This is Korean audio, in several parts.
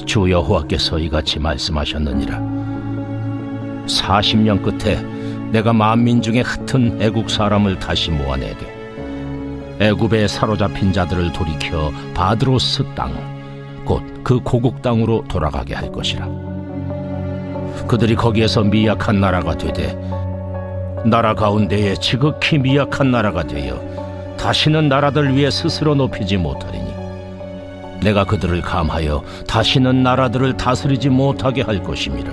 주 여호와께서 이같이 말씀하셨느니라. 40년 끝에 내가 만민 중에 흩은 애국 사람을 다시 모아내게 애굽에 사로잡힌 자들을 돌이켜 바드로스 땅, 곧 그 고국 땅으로 돌아가게 할 것이라. 그들이 거기에서 미약한 나라가 되되 나라 가운데에 지극히 미약한 나라가 되어 다시는 나라들 위에 스스로 높이지 못하리니 내가 그들을 감하여 다시는 나라들을 다스리지 못하게 할 것임이라.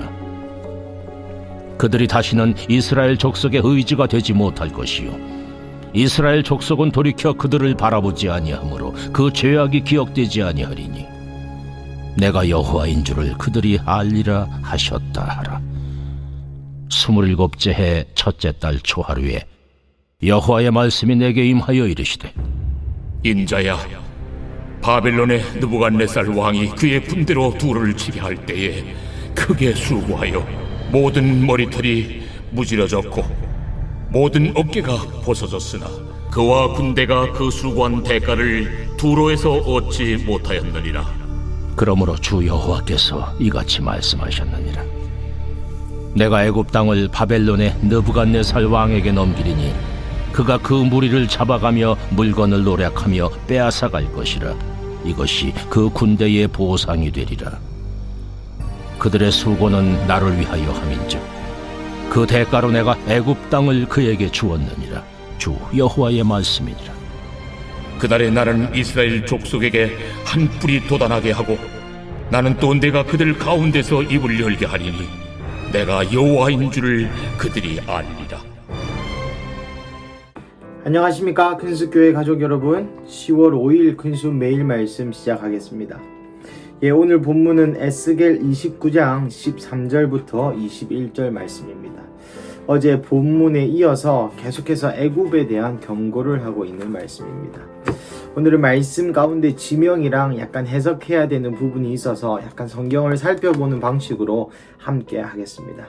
그들이 다시는 이스라엘 족속의 의지가 되지 못할 것이요 이스라엘 족속은 돌이켜 그들을 바라보지 아니하므로 그 죄악이 기억되지 아니하리니 내가 여호와인 줄을 그들이 알리라 하셨다 하라. 27째 해 첫째 달 초하루에 여호와의 말씀이 내게 임하여 이르시되, 인자야, 바벨론의 느부갓네살 왕이 그의 군대로 두루를 치게 할 때에 크게 수고하여 모든 머리털이 무지러졌고 모든 어깨가 벗어졌으나 그와 군대가 그 수고한 대가를 두로에서 얻지 못하였느니라. 그러므로 주 여호와께서 이같이 말씀하셨느니라. 내가 애굽 땅을 바벨론의 느부갓네살 왕에게 넘기리니 그가 그 무리를 잡아가며 물건을 노략하며 빼앗아 갈 것이라. 이것이 그 군대의 보상이 되리라. 그들의 수고는 나를 위하여 함인즉 그 대가로 내가 애굽 땅을 그에게 주었느니라. 주 여호와의 말씀이니라. 그날에 나는 이스라엘 족속에게 한 뿔이 돋아나게 하고 나는 또 내가 그들 가운데서 입을 열게 하리니 내가 여호와인 줄을 그들이 알리라. 안녕하십니까, 큰숲교회 가족 여러분. 10월 5일 큰숲 매일 말씀 시작하겠습니다. 오늘 본문은 에스겔 29장 13절부터 21절 말씀입니다. 어제 본문에 이어서 계속해서 애굽에 대한 경고를 하고 있는 말씀입니다. 오늘은 말씀 가운데 지명이랑 약간 해석해야 되는 부분이 있어서 약간 성경을 살펴보는 방식으로 함께 하겠습니다.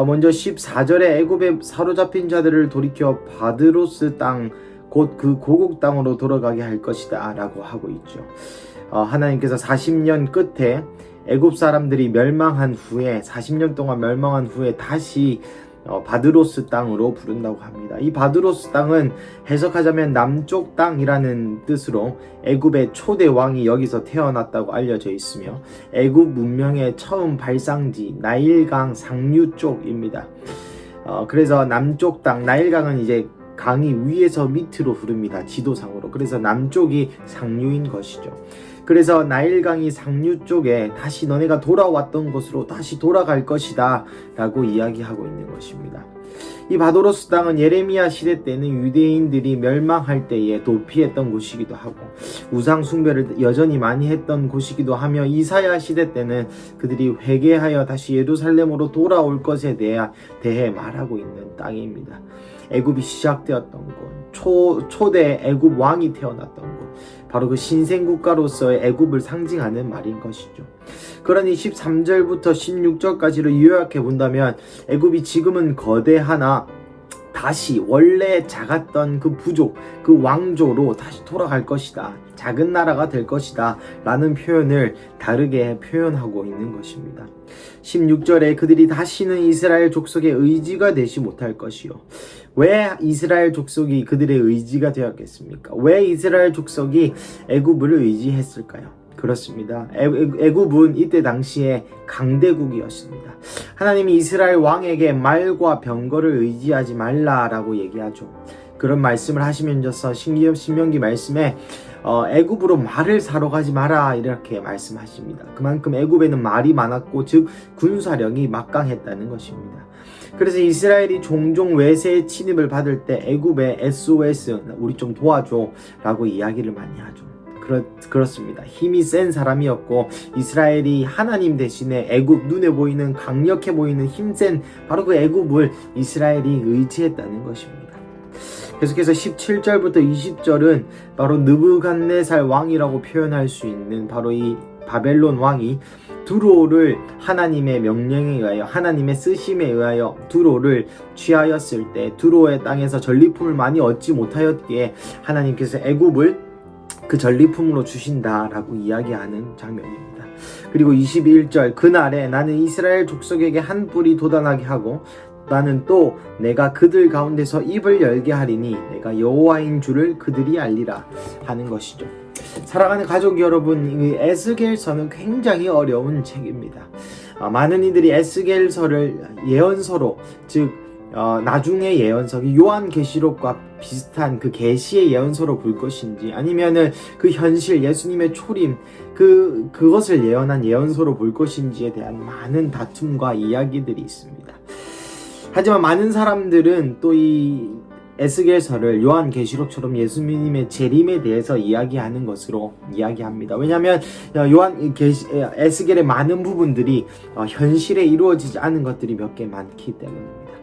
먼저 14절에 애굽에 사로잡힌 자들을 돌이켜 바드로스 땅, 곧 그 고국 땅으로 돌아가게 할 것이다 라고 하고 있죠. 하나님께서 40년 끝에 애굽 사람들이 멸망한 후에 40년 동안 멸망한 후에 다시 바드로스 땅으로 부른다고 합니다. 이 바드로스 땅은 해석하자면 남쪽 땅이라는 뜻으로 애굽의 초대 왕이 여기서 태어났다고 알려져 있으며 애굽 문명의 처음 발상지 나일강 상류 쪽입니다. 그래서 남쪽 땅, 나일강은 이제 강이 위에서 밑으로 흐릅니다. 지도상으로. 그래서 남쪽이 상류인 것이죠. 그래서 나일강이 상류 쪽에 다시 너네가 돌아왔던 곳으로 다시 돌아갈 것이다 라고 이야기하고 있는 것입니다. 이 바도로스 땅은 예레미야 시대 때는 유대인들이 멸망할 때에 도피했던 곳이기도 하고 우상 숭배를 여전히 많이 했던 곳이기도 하며 이사야 시대 때는 그들이 회개하여 다시 예루살렘으로 돌아올 것에 대해 말하고 있는 땅입니다. 애굽이 시작되었던 곳, 초대 애굽 왕이 태어났던 곳, 바로 그 신생국가로서의 애굽을 상징하는 말인 것이죠. 그러니 13절부터 16절까지를 요약해 본다면 애굽이 지금은 거대하나 다시 원래 작았던 그 부족, 그 왕조로 다시 돌아갈 것이다. 작은 나라가 될 것이다 라는 표현을 다르게 표현하고 있는 것입니다. 16절에 그들이 다시는 이스라엘 족속의 의지가 되지 못할 것이요. 왜 이스라엘 족속이 그들의 의지가 되었겠습니까? 왜 이스라엘 족속이 애굽을 의지했을까요? 그렇습니다. 애굽은 이때 당시에 강대국이었습니다. 하나님이 이스라엘 왕에게 말과 병거를 의지하지 말라라고 얘기하죠. 그런 말씀을 하시면서 신명기 말씀에 애굽으로 말을 사러 가지 마라 이렇게 말씀하십니다. 그만큼 애굽에는 말이 많았고 즉 군사력이 막강했다는 것입니다. 그래서 이스라엘이 종종 외세의 침입을 받을 때 애굽에 SOS 우리 좀 도와줘 라고 이야기를 많이 하죠. 그렇습니다. 힘이 센 사람이었고 이스라엘이 하나님 대신에 애굽, 눈에 보이는 강력해 보이는 힘센 바로 그 애굽을 이스라엘이 의지했다는 것입니다. 계속해서 17절부터 20절은 바로 느부갓네살 왕이라고 표현할 수 있는 바로 이 바벨론 왕이 두로를 하나님의 명령에 의하여 하나님의 쓰심에 의하여 두로를 취하였을 때 두로의 땅에서 전리품을 많이 얻지 못하였기에 하나님께서 애굽을 그 전리품으로 주신다라고 이야기하는 장면입니다. 그리고 21절 그날에 나는 이스라엘 족속에게 한 뿔이 돋아나게 하고 나는 또 내가 그들 가운데서 입을 열게 하리니 내가 여호와인 줄을 그들이 알리라 하는 것이죠. 사랑하는 가족 여러분, 이 에스겔서는 굉장히 어려운 책입니다. 많은 이들이 에스겔서를 예언서로, 즉 나중의 예언서기 요한계시록과 비슷한 그 계시의 예언서로 볼 것인지, 아니면은 그 현실 예수님의 초림 그것을 예언한 예언서로 볼 것인지에 대한 많은 다툼과 이야기들이 있습니다. 하지만 많은 사람들은 또 이 에스겔서를 요한계시록처럼 예수님의 재림에 대해서 이야기하는 것으로 이야기합니다. 왜냐하면 에스겔의 많은 부분들이 현실에 이루어지지 않은 것들이 몇 개 많기 때문입니다.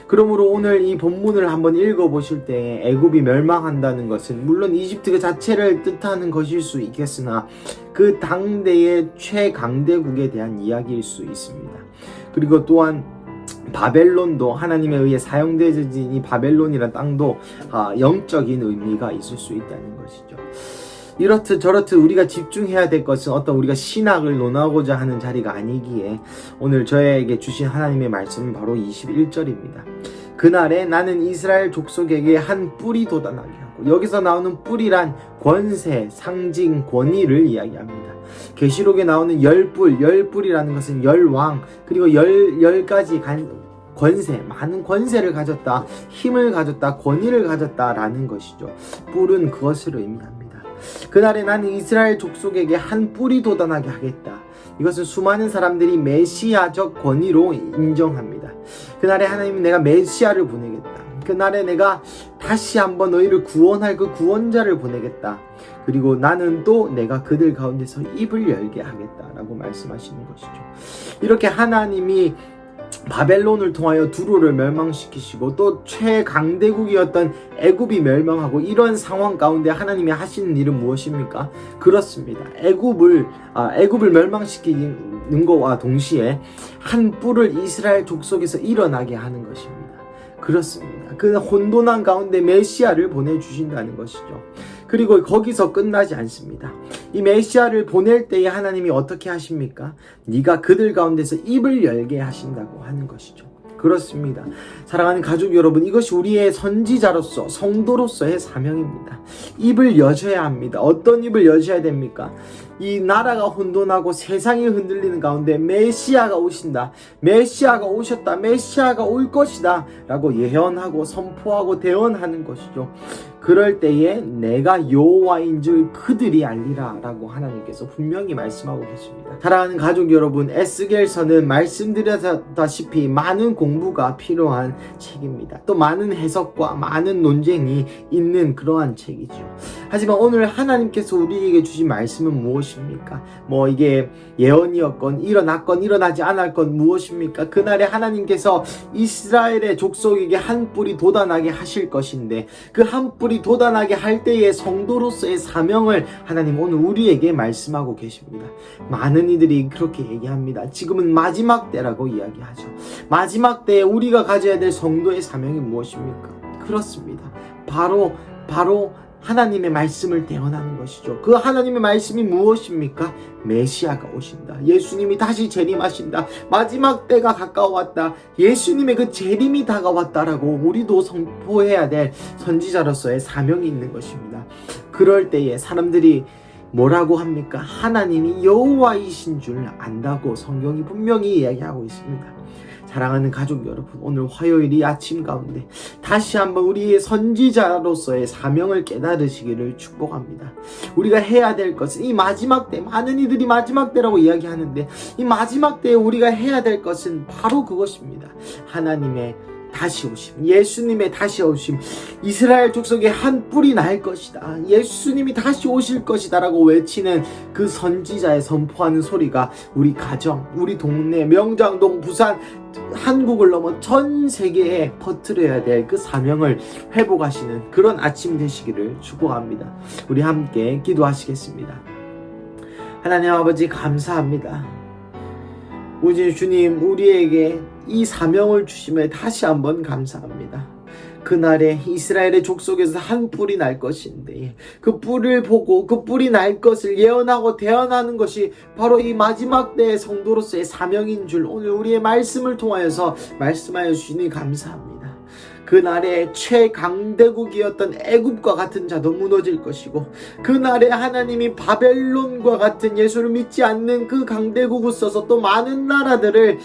그러므로 오늘 이 본문을 한번 읽어보실 때 애굽이 멸망한다는 것은 물론 이집트 그 자체를 뜻하는 것일 수 있겠으나 그 당대의 최강대국에 대한 이야기일 수 있습니다. 그리고 또한 바벨론도 하나님에 의해 사용되어진 이 바벨론이라는 땅도 영적인 의미가 있을 수 있다는 것이죠. 이렇듯 저렇듯 우리가 집중해야 될 것은 어떤 우리가 신학을 논하고자 하는 자리가 아니기에 오늘 저에게 주신 하나님의 말씀은 바로 21절입니다. 그날에 나는 이스라엘 족속에게 한 뿔이 돋아나게 하고, 여기서 나오는 뿔이란 권세, 상징, 권위를 이야기합니다. 계시록에 나오는 열뿔이라는 것은 열왕, 그리고 열 가지 권세, 많은 권세를 가졌다, 힘을 가졌다, 권위를 가졌다라는 것이죠. 뿔은 그것을 의미합니다. 그날에 나는 이스라엘 족속에게 한 뿔이 돋아나게 하겠다. 이것은 수많은 사람들이 메시아적 권위로 인정합니다. 그날에 하나님이 내가 메시아를 보내겠다. 그날에 내가 다시 한번 너희를 구원할 그 구원자를 보내겠다. 그리고 나는 또 내가 그들 가운데서 입을 열게 하겠다라고 말씀하시는 것이죠. 이렇게 하나님이 바벨론을 통하여 두로를 멸망시키시고 또 최강대국이었던 애굽이 멸망하고, 이런 상황 가운데 하나님이 하시는 일은 무엇입니까? 그렇습니다. 애굽을 멸망시키는 것과 동시에 한 뿔을 이스라엘 족속에서 일어나게 하는 것입니다. 그렇습니다. 그 혼돈한 가운데 메시아를 보내주신다는 것이죠. 그리고 거기서 끝나지 않습니다. 이 메시아를 보낼 때에 하나님이 어떻게 하십니까? 네가 그들 가운데서 입을 열게 하신다고 하는 것이죠. 그렇습니다. 사랑하는 가족 여러분, 이것이 우리의 선지자로서, 성도로서의 사명입니다. 입을 여셔야 합니다. 어떤 입을 여셔야 됩니까? 이 나라가 혼돈하고 세상이 흔들리는 가운데 메시아가 오신다, 메시아가 오셨다, 메시아가 올 것이다 라고 예언하고 선포하고 대언하는 것이죠. 그럴 때에 내가 여호와인 줄 그들이 알리라 라고 하나님께서 분명히 말씀하고 계십니다. 사랑하는 가족 여러분, 에스겔서는 말씀드렸다시피 많은 공부가 필요한 책입니다. 또 많은 해석과 많은 논쟁이 있는 그러한 책이죠. 하지만 오늘 하나님께서 우리에게 주신 말씀은 무엇입니까? 이게 예언이었건 일어났건 일어나지 않았건 무엇입니까? 그날에 하나님께서 이스라엘의 족속에게 한 뿔이 돋아나게 하실 것인데, 그 한 뿔이 돋아나게 할 때의 성도로서의 사명을 하나님 오늘 우리에게 말씀하고 계십니다. 많은 이들이 그렇게 얘기합니다. 지금은 마지막 때라고 이야기하죠. 마지막 때에 우리가 가져야 될 성도의 사명이 무엇입니까? 그렇습니다. 바로 하나님의 말씀을 대언하는 것이죠. 그 하나님의 말씀이 무엇입니까? 메시아가 오신다. 예수님이 다시 재림하신다. 마지막 때가 가까워왔다. 예수님의 그 재림이 다가왔다라고 우리도 선포해야 될 선지자로서의 사명이 있는 것입니다. 그럴 때에 사람들이 뭐라고 합니까? 하나님이 여호와이신 줄 안다고 성경이 분명히 이야기하고 있습니다. 사랑하는 가족 여러분, 오늘 화요일이 아침 가운데 다시 한번 우리의 선지자로서의 사명을 깨달으시기를 축복합니다. 우리가 해야 될 것은 이 마지막 때, 많은 이들이 마지막 때라고 이야기하는데 이 마지막 때에 우리가 해야 될 것은 바로 그것입니다. 하나님의 다시 오심, 예수님의 다시 오심, 이스라엘 족속에 한 뿔이 날 것이다, 예수님이 다시 오실 것이다 라고 외치는 그 선지자의 선포하는 소리가 우리 가정, 우리 동네, 명장동, 부산, 한국을 넘어 전 세계에 퍼뜨려야 될 그 사명을 회복하시는 그런 아침 되시기를 축복합니다. 우리 함께 기도하시겠습니다. 하나님 아버지, 감사합니다. 우리 주님, 우리에게 이 사명을 주심에 다시 한번 감사합니다. 그날에 이스라엘의 족속에서 한 뿔이 날 것인데 그 뿔을 보고 그 뿔이 날 것을 예언하고 대언하는 것이 바로 이 마지막 때의 성도로서의 사명인 줄 오늘 우리의 말씀을 통하여서 말씀하여 주시니 감사합니다. 그날에 최강대국이었던 애굽과 같은 자도 무너질 것이고 그날에 하나님이 바벨론과 같은 예수를 믿지 않는 그 강대국을 써서 또 많은 나라들을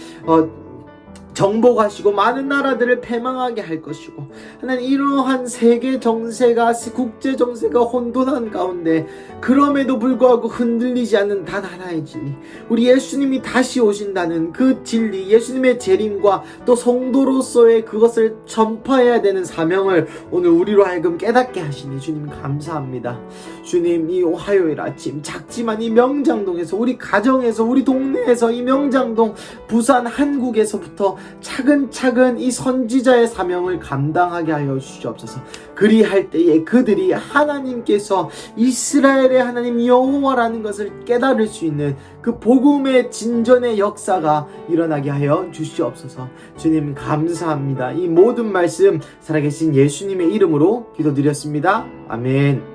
정복하시고 많은 나라들을 패망하게 할 것이고 하나님 이러한 세계 정세가 국제 정세가 혼돈한 가운데 그럼에도 불구하고 흔들리지 않는 단 하나의 진리 우리 예수님이 다시 오신다는 그 진리 예수님의 재림과 또 성도로서의 그것을 전파해야 되는 사명을 오늘 우리로 하여금 깨닫게 하시니 주님 감사합니다. 주님 이 화요일 아침 작지만 이 명장동에서 우리 가정에서 우리 동네에서 이 명장동 부산 한국에서부터 차근차근 이 선지자의 사명을 감당하게 하여 주시옵소서. 그리할 때에 그들이 하나님께서 이스라엘의 하나님 여호와라는 것을 깨달을 수 있는 그 복음의 진전의 역사가 일어나게 하여 주시옵소서. 주님 감사합니다. 이 모든 말씀 살아계신 예수님의 이름으로 기도드렸습니다. 아멘.